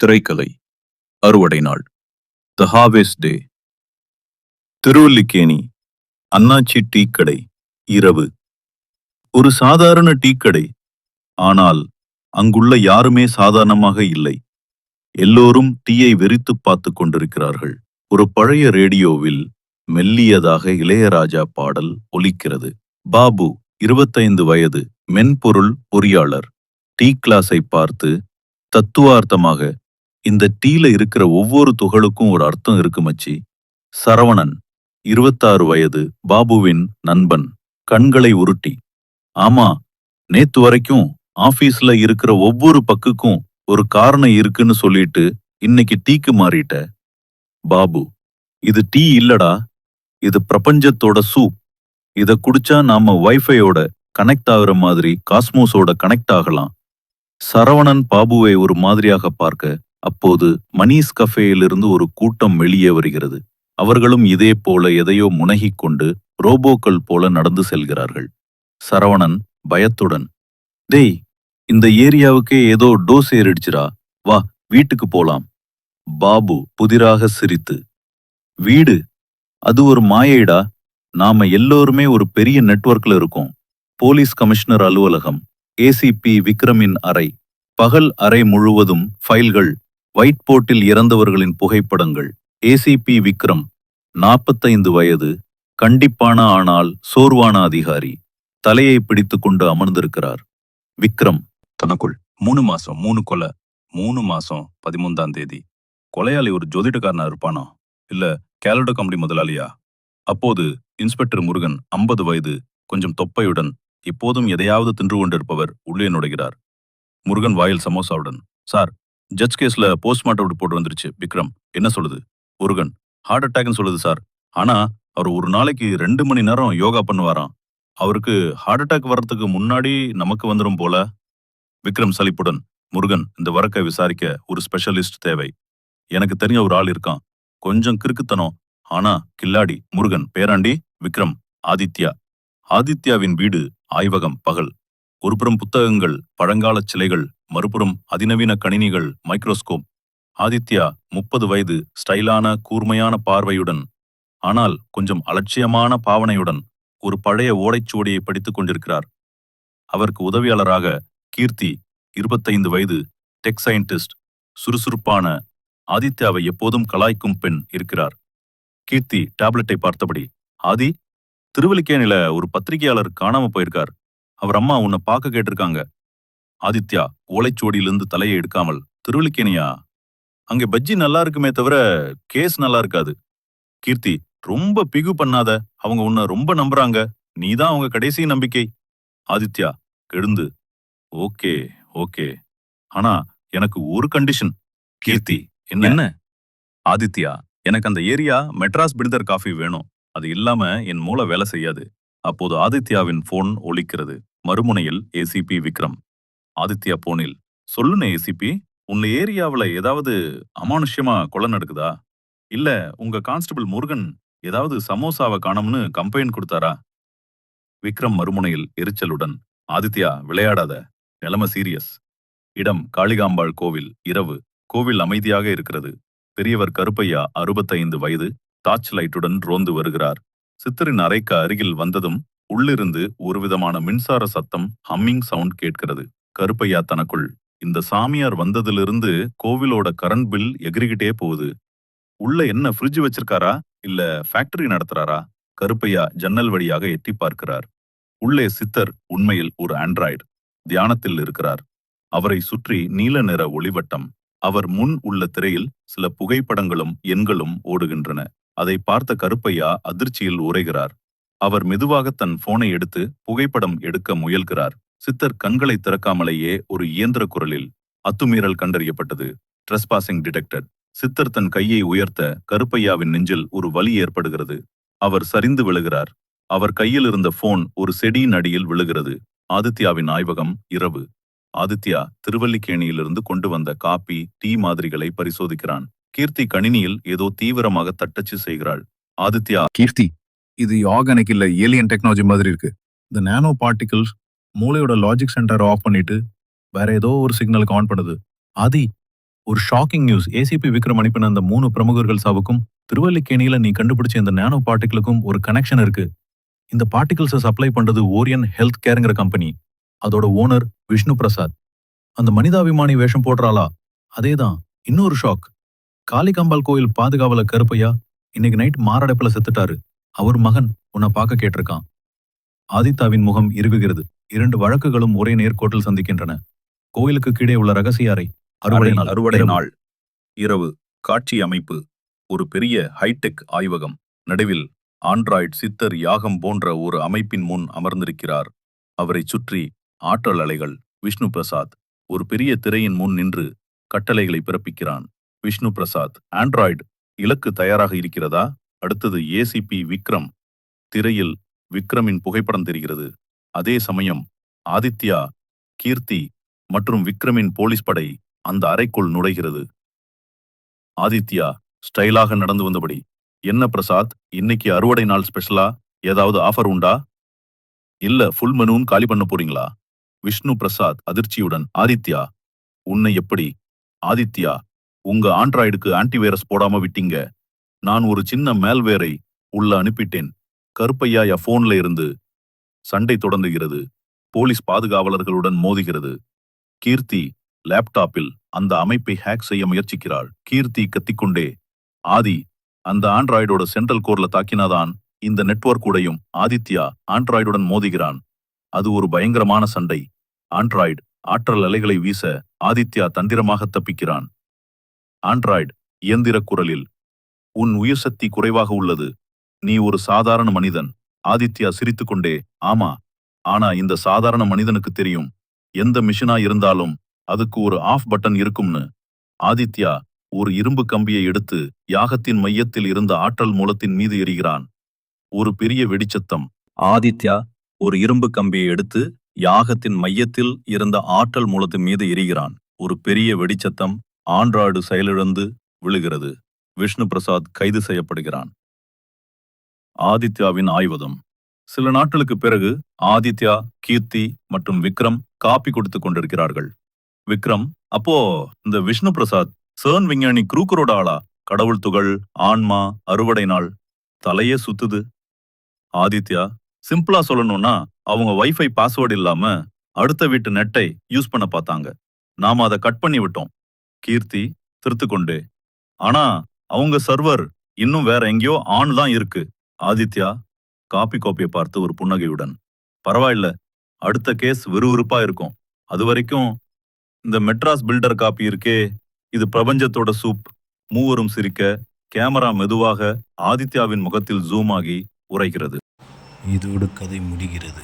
திரைக்கதை அறுவடை நாள். த ஹார்வெஸ்ட் டே. திருவல்லிக்கேணி அண்ணாச்சி டீ கடை. இரவு. ஒரு சாதாரண டீ கடை. ஆனால் அங்குள்ள யாருமே சாதாரணமாக இல்லை. எல்லோரும் டீயை வெறித்து பார்த்து கொண்டிருக்கிறார்கள். ஒரு பழைய ரேடியோவில் மெல்லியதாக இளையராஜா பாடல் ஒலிக்கிறது. பாபு, 25 வயது, மென்பொருள் பொறியாளர், டீ கிளாஸை பார்த்து தத்துவார்த்தமாக, இந்த டீல இருக்கிற ஒவ்வொரு துகளுக்கும் ஒரு அர்த்தம் இருக்கு மச்சி. சரவணன், 26 வயது, பாபுவின் நண்பன், கண்களை உருட்டி, ஆமா, நேத்து வரைக்கும் ஆபீஸ்ல இருக்கிற ஒவ்வொரு பக்குக்கும் ஒரு காரணம் இருக்குன்னு சொல்லிட்டு இன்னைக்கு டீக்கு மாறிட்ட. பாபு, இது டீ இல்லடா, இது பிரபஞ்சத்தோட சூப். இத குடிச்சா நாம வைஃபையோட கனெக்ட் ஆகுற மாதிரி காஸ்மோஸோட கனெக்ட் ஆகலாம். சரவணன் பாபுவை ஒரு மாதிரியாக பார்க்க, அப்போது மணீஸ் கஃபேயிலிருந்து ஒரு கூட்டம் வெளியே வருகிறது. அவர்களும் இதே போல எதையோ முனகிக் கொண்டு ரோபோக்கள் போல நடந்து செல்கிறார்கள். சரவணன் பயத்துடன், டேய், இந்த ஏரியாவுக்கே ஏதோ டோஸ் ஏறிடுச்சுரா, வா வீட்டுக்கு போலாம். பாபு புதிராக சிரித்து, வீடு? அது ஒரு மாயைடா. நாம எல்லோருமே ஒரு பெரிய நெட்வொர்க்ல இருக்கோம். போலீஸ் கமிஷனர் அலுவலகம், ஏசிபி விக்ரமின் அறை, பகல் அறை முழுவதும் ஃபைல்கள், ஒயிட் போர்ட்டில் இறந்தவர்களின் புகைப்படங்கள். ஏசிபி விக்ரம், 45 வயது, கண்டிப்பான ஆனால் சோர்வான அதிகாரி, தலையை பிடித்துக் கொண்டு அமர்ந்திருக்கிறார். விக்ரம் தனக்குள், 3 மாசம் 3 கொலை, 3 மாசம் 13ஆம் தேதி. கொலையாளி ஒரு ஜோதிடக்காரனா இருப்பானா, இல்ல கேலண்டோ கம்பெனி முதலாளியா? அப்போது இன்ஸ்பெக்டர் முருகன், 50 வயது, கொஞ்சம் தொப்பையுடன், இப்போதும் எதையாவது தின்று கொண்டிருப்பவர் உள்ளே நுழைகிறார். முருகன் வாயில் சமோசாவுடன், சார், ஜட்ஜ் கேஸ்ல போஸ்ட்மார்ட்டம் ரிப்போர்ட் வந்துருச்சு. விக்ரம், என்ன சொல்லுது? முருகன், ஹார்ட் அட்டாக்னு சொல்லுது சார். ஆனா அவர் ஒரு நாளைக்கு 2 மணி நேரம் யோகா பண்ணுவாராம். அவருக்கு ஹார்ட் அட்டாக் வர்றதுக்கு முன்னாடி நமக்கு வந்துடும் போல. விக்ரம் சலிப்புடன், முருகன், இந்த வழக்கை விசாரிக்க ஒரு ஸ்பெஷலிஸ்ட் தேவை. எனக்கு தெரிஞ்ச ஒரு ஆள் இருக்கான், கொஞ்சம் கிறுக்குத்தனம், ஆனா கில்லாடி. முருகன், பேராண்டி? விக்ரம், ஆதித்யா. ஆதித்யாவின் வீடு, ஆய்வகம், பகல். ஒருபுறம் புத்தகங்கள், பழங்கால சிலைகள், மறுபுறம் அதிநவீன கணினிகள், மைக்ரோஸ்கோப். ஆதித்யா 30 வயது, ஸ்டைலான கூர்மையான பார்வையுடன், ஆனால் கொஞ்சம் அலட்சியமான பாவனையுடன் ஒரு பழைய ஓலைச்சுவடியை படித்துக் கொண்டிருக்கிறார். அவருக்கு உதவியாளராக கீர்த்தி, 25 வயது, டெக் சயின்டிஸ்ட், சுறுசுறுப்பான, ஆதித்யாவை எப்போதும் கலாய்க்கும் பெண் இருக்கிறார். கீர்த்தி டேப்லெட்டை பார்த்தபடி, ஆதி, திருவல்லிக்கேணில ஒரு பத்திரிகையாளர் காணாம போயிருக்கார். அவர் அம்மா உன்னை பார்க்க கேட்டிருக்காங்க. ஆதித்யா ஓலைச்சுவடியிலிருந்து தலையை எடுக்காமல், திருவல்லிக்கேணியா? அங்கே பஜ்ஜி நல்லா இருக்குமே தவிர கேஸ் நல்லா இருக்காது. கீர்த்தி, ரொம்ப பிகு பண்ணாத, அவங்க உன்னை ரொம்ப நம்புறாங்க, நீதான் அவங்க கடைசி நம்பிக்கை. ஆதித்யா எழுந்து, ஓகே ஓகே, ஆனா எனக்கு ஒரு கண்டிஷன். கீர்த்தி, என்ன? ஆதித்யா, எனக்கு அந்த ஏரியா மெட்ராஸ் பில்டர் காஃபி வேணும். அது இல்லாம என் மூளை வேலை செய்யாது. அப்போது ஆதித்யாவின் போன் ஒலிக்கிறது. மறுமுனையில் ஏசிபி விக்ரம். ஆதித்யா போனில், சொல்லுன ஏசிபி, உங்க ஏரியாவுல ஏதாவது அமானுஷ்யமா கொலை நடக்குதா? இல்ல உங்க கான்ஸ்டபிள் முருகன் ஏதாவது சமோசாவை காணோம்னு கம்ப்ளைண்ட் கொடுத்தாரா? விக்ரம் மறுமுனையில் எரிச்சலுடன், ஆதித்யா விளையாடாத, நிலைமை சீரியஸ். இடம் காளிகாம்பாள் கோவில். இரவு. கோவில் அமைதியாக இருக்கிறது. பெரியவர் கருப்பையா, 65 வயது, டார்ச் லைட்டுடன் ரோந்து வருகிறார். சித்தரின் அறைக்கு அருகில் வந்ததும் உள்ளிருந்து ஒருவிதமான மின்சார சத்தம், ஹம்மிங் சவுண்ட் கேட்கிறது. கருப்பையா தனக்குள், இந்த சாமியார் வந்ததிலிருந்து கோவிலோட கரண்ட் பில் எகிரிக்கிட்டே போகுது. உள்ள என்ன ஃப்ரிட்ஜ் வச்சிருக்காரா, இல்ல ஃபேக்டரி நடத்துறாரா? கருப்பையா ஜன்னல் வழியாக எட்டி பார்க்கிறார். உள்ளே சித்தர், உண்மையில் ஒரு ஆண்ட்ராய்டு, தியானத்தில் இருக்கிறார். அவரை சுற்றி நீல நிற ஒளிவட்டம். அவர் முன் உள்ள திரையில் சில புகைப்படங்களும் எண்களும் ஓடுகின்றன. அதை பார்த்த கருப்பையா அதிர்ச்சியில் உறைகிறார். அவர் மெதுவாக தன் போனை எடுத்து புகைப்படம் எடுக்க முயல்கிறார். சித்தர் கண்களை திறக்காமலேயே ஒரு இயந்திர குரலில், அத்துமீறல் கண்டறியப்பட்டது, ட்ரெஸ்பாசிங் டிடெக்டட். சித்தர் தன் கையை உயர்த்த கருப்பையாவின் நெஞ்சில் ஒரு வலி ஏற்படுகிறது. அவர் சரிந்து விழுகிறார். அவர் கையில் இருந்த போன் ஒரு செடியின் அடியில் விழுகிறது. ஆதித்யாவின் ஆய்வகம். இரவு. ஆதித்யா திருவல்லிக்கேணியிலிருந்து கொண்டு வந்த காபி, டீ மாதிரிகளை பரிசோதிக்கிறான். கீர்த்தி கணினியில் ஏதோ தீவிரமாக தட்டச்சு செய்கிறாள். ஆதித்யா, கீர்த்தி, இது ஆர்கானிக் இல்ல ஏலியன் டெக்னாலஜி மாதிரி இருக்கு. இந்த நானோ பார்ட்டிகிள்ஸ் மூளையோட லாஜிக் சென்டரை ஆஃப் பண்ணிட்டு வேற ஏதோ ஒரு சிக்னலுக்கு ஆன் பண்ணுது. ஆதி, ஒரு ஷாக்கிங் நியூஸ். ஏசிபி விக்ரம் அனுப்பின அந்த 3 பிரமுகர்கள் சாவுக்கும் திருவல்லிக்கேணியில நீ கண்டுபிடிச்ச இந்த நானோ பார்ட்டிகிளுக்கும் ஒரு கனெக்ஷன் இருக்கு. இந்த பார்ட்டிகிள்ஸை சப்ளை பண்றது ஓரியன் ஹெல்த் கேர்ங்கிற கம்பெனி. அதோட ஓனர் விஷ்ணு பிரசாத். அந்த மனிதாபிமானி வேஷம் போடுறாளா? அதேதான். இன்னொரு ஷாக். காளிகாம்பாள் கோயில் பாதுகாவல கருப்பையா இன்னைக்கு நைட் மாரடைப்புல செத்துட்டாரு. அவர் மகன் உன்னை பார்க்க கேட்டிருக்கான். ஆதித்தாவின் முகம் இறுகுகிறது. 2 வழக்குகளும் ஒரே நேர்கோட்டில் சந்திக்கின்றன. கோயிலுக்கு கீழே உள்ள ரகசிய அறை. அறுவடை நாள் இரவு. காட்சி அமைப்பு ஒரு பெரிய ஹைடெக் ஆய்வகம். நடுவில் ஆண்ட்ராய்டு சித்தர் யாகம் போன்ற ஒரு அமைப்பின் முன் அமர்ந்திருக்கிறார். அவரைச் சுற்றி ஆற்றல் அலைகள். விஷ்ணு பிரசாத் ஒரு பெரிய திரையின் முன் நின்று கட்டளைகளை பிறப்பிக்கிறான். விஷ்ணு பிரசாத், ஆண்ட்ராய்டு இலக்கு தயாராக இருக்கிறதா? அடுத்தது ஏசிபி விக்ரம். திரையில் விக்ரமின் புகைப்படம் தெரிகிறது. அதே சமயம் ஆதித்யா, கீர்த்தி மற்றும் விக்ரமின் போலீஸ் படை அந்த அறைக்குள் நுழைகிறது. ஆதித்யா ஸ்டைலாக நடந்து வந்தபடி, என்ன பிரசாத், இன்னைக்கு அறுவடை நாள் ஸ்பெஷலா? ஏதாவது ஆஃபர் உண்டா? இல்ல, ஃபுல் மெனுன்னு காலி பண்ண போறீங்களா? விஷ்ணு பிரசாத் அதிர்ச்சியுடன், ஆதித்யா உன்னை எப்படி? ஆதித்யா, உங்க ஆண்ட்ராய்டுக்கு ஆன்டிவைரஸ் போடாம விட்டீங்க. நான் ஒரு சின்ன மேல்வேரை உள்ள அனுப்பிட்டேன். கருப்பையா என் போன்ல இருந்து. சண்டை தொடங்குகிறது. போலீஸ் பாதுகாவலர்களுடன் மோதுகிறது. கீர்த்தி லேப்டாப்பில் அந்த அமைப்பை ஹேக் செய்ய முயற்சிக்கிறாள். கீர்த்தி கத்திக்கொண்டே, ஆதி, அந்த ஆண்ட்ராய்டோட சென்ட்ரல் கோர்ல தாக்கினாதான் இந்த நெட்வொர்க் உடையும். ஆதித்யா ஆண்ட்ராய்டுடன் மோதுகிறான். அது ஒரு பயங்கரமான சண்டை. ஆண்ட்ராய்டு ஆற்றல் அலைகளை வீச ஆதித்யா தந்திரமாக தப்பிக்கிறான். ஆண்ட்ராய்டு இயந்திர குரலில், உன் உயிர் சக்தி குறைவாக உள்ளது. நீ ஒரு சாதாரண மனிதன். ஆதித்யா சிரித்துக்கொண்டே, ஆமா, ஆனா இந்த சாதாரண மனிதனுக்கு தெரியும், எந்த மிஷினா இருந்தாலும் அதுக்கு ஒரு ஆஃப் பட்டன் இருக்கும்னு. ஆதித்யா ஒரு இரும்பு கம்பியை எடுத்து யாகத்தின் மையத்தில் இருந்த ஆற்றல் மூலத்தின் மீது எறிகிறான். ஒரு பெரிய வெடிச்சத்தம். ஆதித்யா ஒரு இரும்பு கம்பியை எடுத்து யாகத்தின் மையத்தில் இருந்த ஆற்றல் மூலத்தின் மீது எறிகிறான். ஒரு பெரிய வெடிச்சத்தம். ஆண்ட்ராய்டு செயலிழந்து விழுகிறது. விஷ்ணு பிரசாத் கைது செய்யப்படுகிறான். ஆதித்யாவின் ஆய்வகம். சில நாட்களுக்கு பிறகு ஆதித்யா, கீர்த்தி மற்றும் விக்ரம் காப்பி கொடுத்து கொண்டிருக்கிறார்கள். விக்ரம், அப்போ இந்த விஷ்ணு பிரசாத் சர்ன் விஞ்ஞானி குரூக்கரோட ஆளா? கடவுள் துகள், ஆன்மா, அறுவடை நாள், தலையே சுத்துது. ஆதித்யா, சிம்பிளா சொல்லணும்னா அவங்க வைஃபை பாஸ்வேர்டு இல்லாம அடுத்த வீட்டு நெட்டை யூஸ் பண்ண பார்த்தாங்க. நாம அதை கட் பண்ணி விட்டோம். கீர்த்தி திருத்துக்கொண்டே, ஆனா அவங்க சர்வர் இன்னும் வேற எங்கேயோ ஆன் தான் இருக்கு. ஆதித்யா காப்பி கோப்பியை பார்த்து ஒரு புன்னகையுடன், பரவாயில்ல, அடுத்த கேஸ் விறுவிறுப்பா இருக்கும். அது வரைக்கும் இந்த மெட்ராஸ் பில்டர் காப்பி இருக்கே, இது பிரபஞ்சத்தோட சூப். மூவரும் சிரிக்க கேமரா மெதுவாக ஆதித்யாவின் முகத்தில் ஜூம் ஆகி உரைகிறது. இதோடு கதை முடிகிறது.